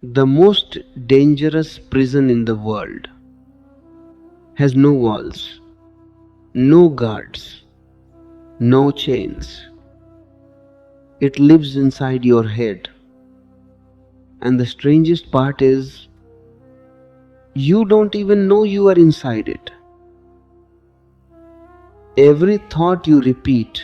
The most dangerous prison in the world has no walls, no guards, no chains. It lives inside your head. And the strangest part is, you don't even know you are inside it. Every thought you repeat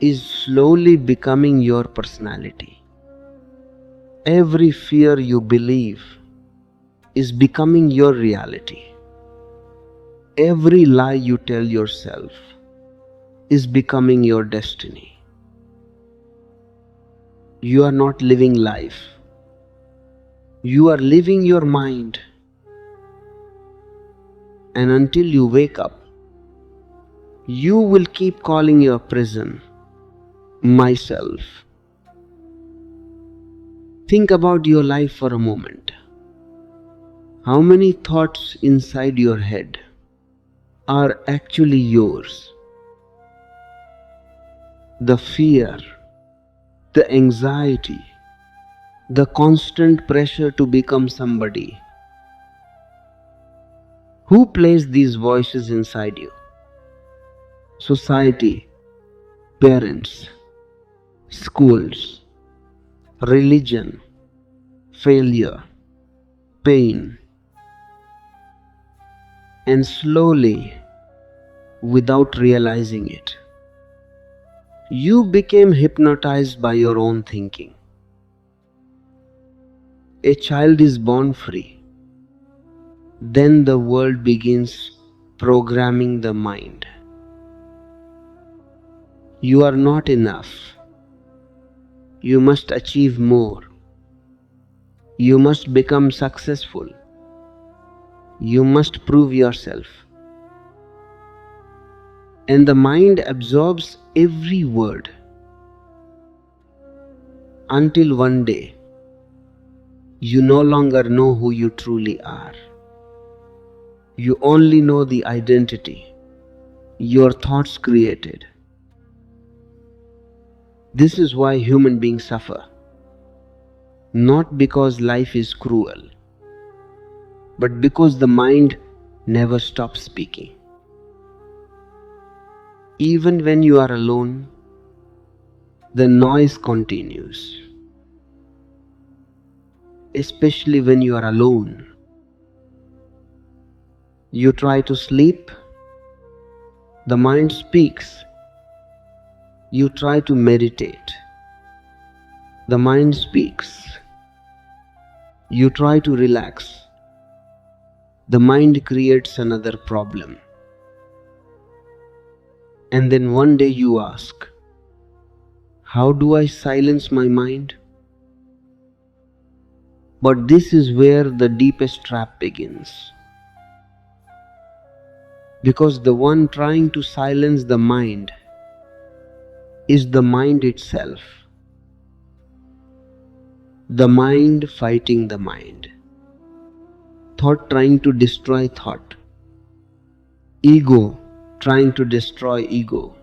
is slowly becoming your personality. Every fear you believe is becoming your reality. Every lie you tell yourself is becoming your destiny. You are not living life. You are living your mind. And until you wake up, you will keep calling your prison myself. Think about your life for a moment. How many thoughts inside your head are actually yours? The fear, the anxiety, the constant pressure to become somebody. Who plays these voices inside you? Society, parents, schools, religion, failure, pain. And slowly, without realizing it, you became hypnotized by your own thinking. A child is born free. Then the world begins programming the mind. You are not enough. You must achieve more. You must become successful. You must prove yourself. And the mind absorbs every word until one day you no longer know who you truly are. You only know the identity your thoughts created. This is why human beings suffer. Not because life is cruel, but because the mind never stops speaking. Even when you are alone, the noise continues. Especially when you are alone. You try to sleep, the mind speaks. You try to meditate, the mind speaks. You try to relax, the mind creates another problem. And then one day you ask, how do I silence my mind? But this is where the deepest trap begins. Because the one trying to silence the mind is the mind itself. The mind fighting the mind. Thought trying to destroy thought. Ego trying to destroy ego.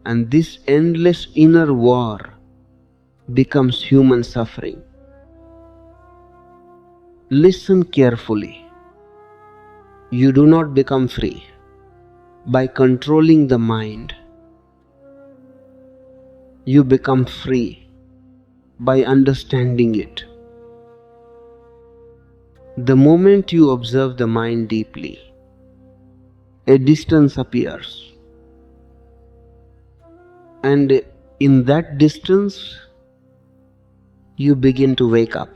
And this endless inner war becomes human suffering. Listen carefully. You do not become free by controlling the mind. You become free by understanding it. The moment you observe the mind deeply, a distance appears. And in that distance, you begin to wake up.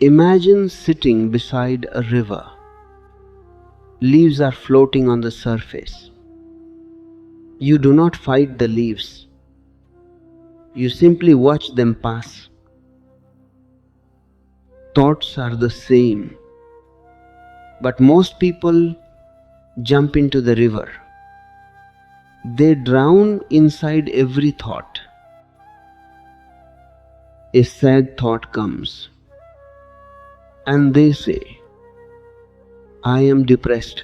Imagine sitting beside a river. Leaves are floating on the surface. You do not fight the leaves. You simply watch them pass. Thoughts are the same. But most people jump into the river. They drown inside every thought. A sad thought comes, and they say, I am depressed.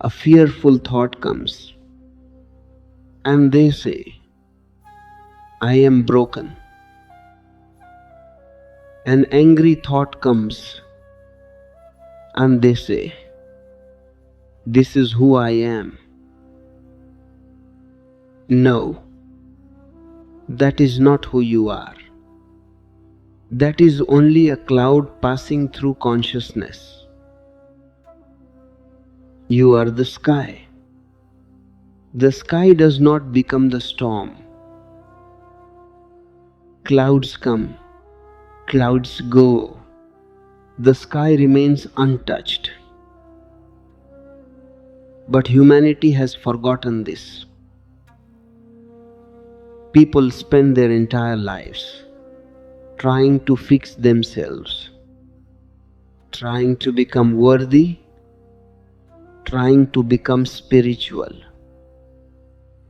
A fearful thought comes, and they say, I am broken. An angry thought comes and they say, this is who I am. No, that is not who you are. That is only a cloud passing through consciousness. You are the sky. The sky does not become the storm. Clouds come, clouds go. The sky remains untouched. But humanity has forgotten this. People spend their entire lives trying to fix themselves, trying to become worthy, trying to become spiritual,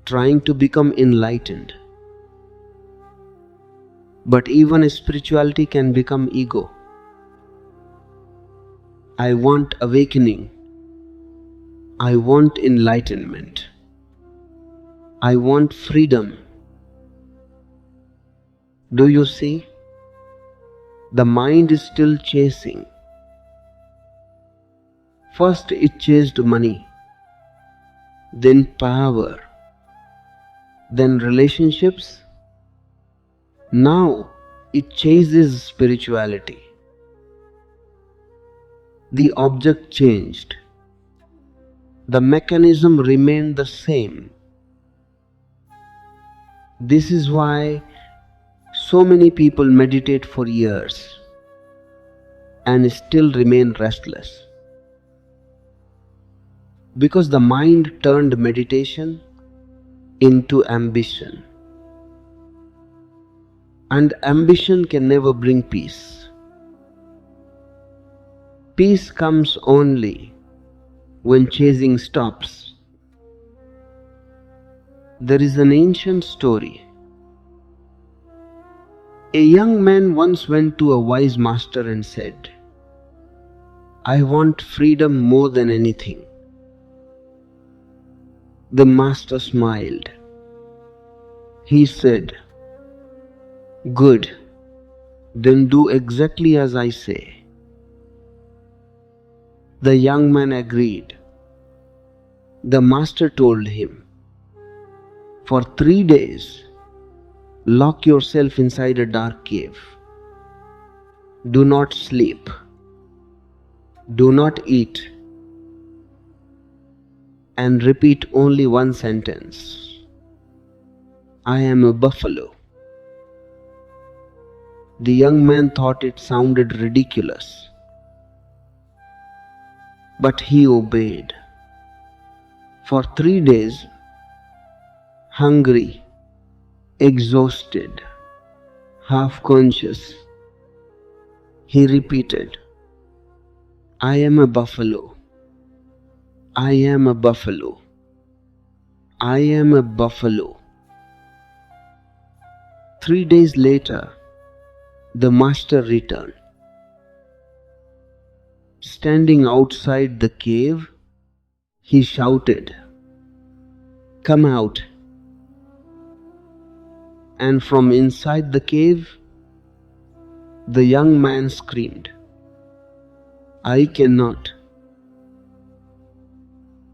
trying to become enlightened. But even spirituality can become ego. I want awakening. I want enlightenment. I want freedom. Do you see? The mind is still chasing. First it chased money, then power, then relationships. Now it chases spirituality. The object changed. The mechanism remained the same. This is why so many people meditate for years and still remain restless. Because the mind turned meditation into ambition. And ambition can never bring peace. Peace comes only when chasing stops. There is an ancient story. A young man once went to a wise master and said, I want freedom more than anything. The master smiled. He said, good, then do exactly as I say. The young man agreed. The master told him, for 3 days, lock yourself inside a dark cave. Do not sleep. Do not eat. And repeat only one sentence. I am a buffalo. The young man thought it sounded ridiculous. But he obeyed. For 3 days, hungry, exhausted, half-conscious, he repeated, I am a buffalo. I am a buffalo. I am a buffalo. 3 days later, the master returned. Standing outside the cave, he shouted, come out. And from inside the cave, the young man screamed, I cannot.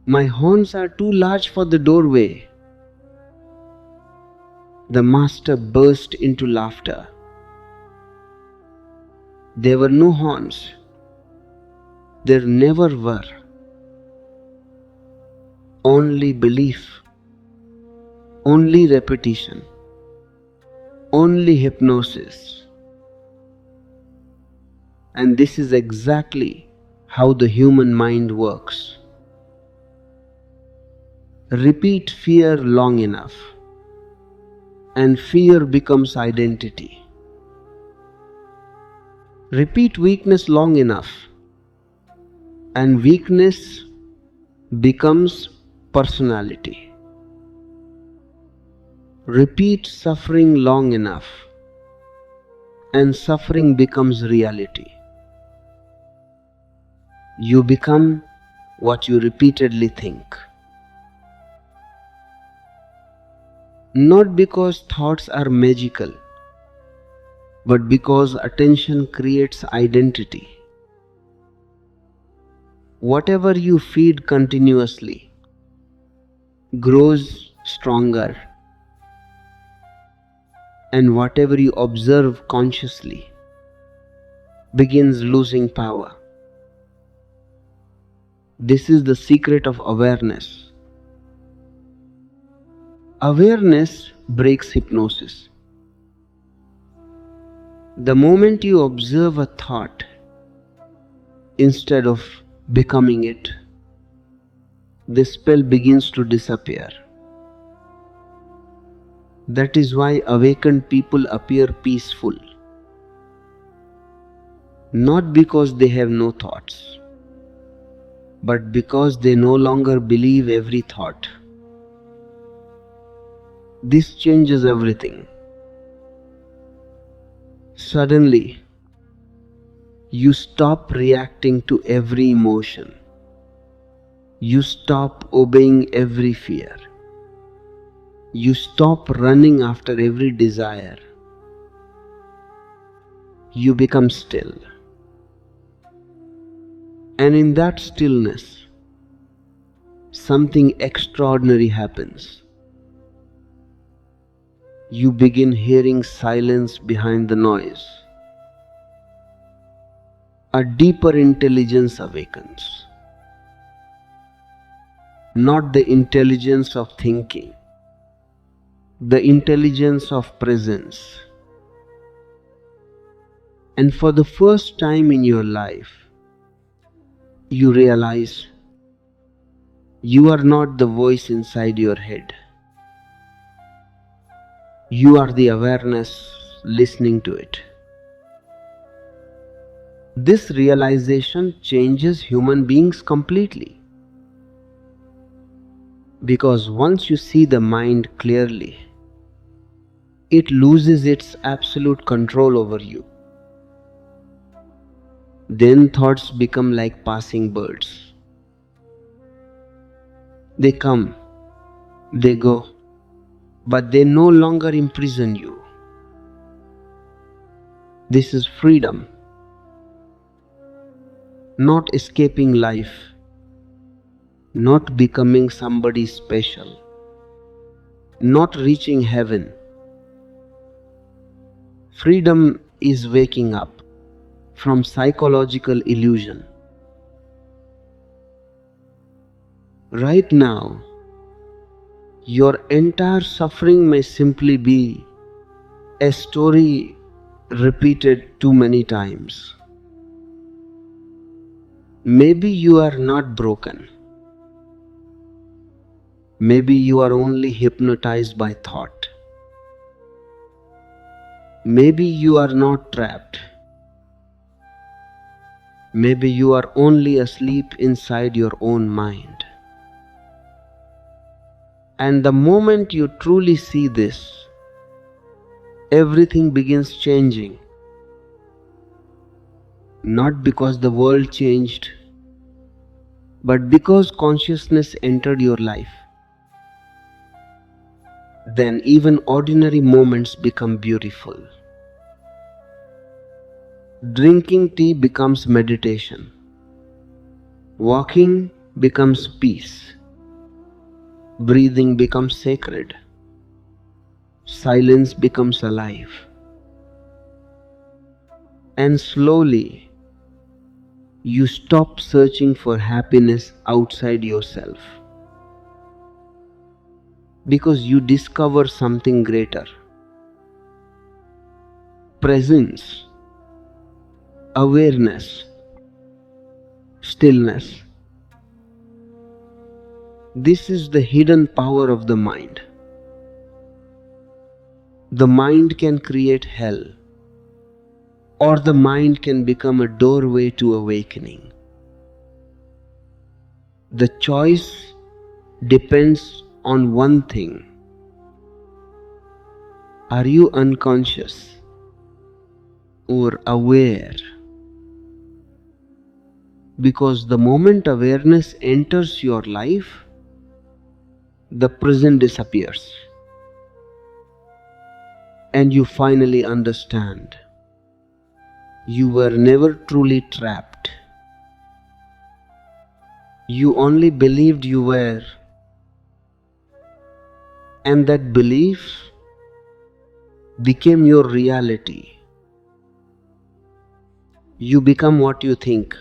My horns are too large for the doorway. The master burst into laughter. There were no horns. There never were. Only belief, only repetition, only hypnosis. And this is exactly how the human mind works. Repeat fear long enough, and fear becomes identity. Repeat weakness long enough, and weakness becomes personality. Repeat suffering long enough, and suffering becomes reality. You become what you repeatedly think. Not because thoughts are magical, but because attention creates identity. Whatever you feed continuously grows stronger, and whatever you observe consciously begins losing power. This is the secret of awareness. Awareness breaks hypnosis. The moment you observe a thought instead of becoming it, the spell begins to disappear. That is why awakened people appear peaceful. Not because they have no thoughts, but because they no longer believe every thought. This changes everything. Suddenly, you stop reacting to every emotion. You stop obeying every fear. You stop running after every desire. You become still. And in that stillness, something extraordinary happens. You begin hearing silence behind the noise. A deeper intelligence awakens. Not the intelligence of thinking, the intelligence of presence. And for the first time in your life, you realize you are not the voice inside your head. You are the awareness listening to it. This realization changes human beings completely. Because once you see the mind clearly, it loses its absolute control over you. Then thoughts become like passing birds. They come, they go, but they no longer imprison you. This is freedom, not escaping life, not becoming somebody special, not reaching heaven. Freedom is waking up from psychological illusion. Right now, your entire suffering may simply be a story repeated too many times. Maybe you are not broken. Maybe you are only hypnotized by thought. Maybe you are not trapped. Maybe you are only asleep inside your own mind. And the moment you truly see this, everything begins changing. Not because the world changed, but because consciousness entered your life. Then even ordinary moments become beautiful. Drinking tea becomes meditation. Walking becomes peace. Breathing becomes sacred. Silence becomes alive. And slowly, you stop searching for happiness outside yourself. Because you discover something greater. Presence, awareness, stillness. This is the hidden power of the mind. The mind can create hell, or the mind can become a doorway to awakening. The choice depends on one thing. Are you unconscious or aware? Because the moment awareness enters your life, the present disappears. and you finally understand. You were never truly trapped. You only believed you were, and that belief became your reality. You become what you think.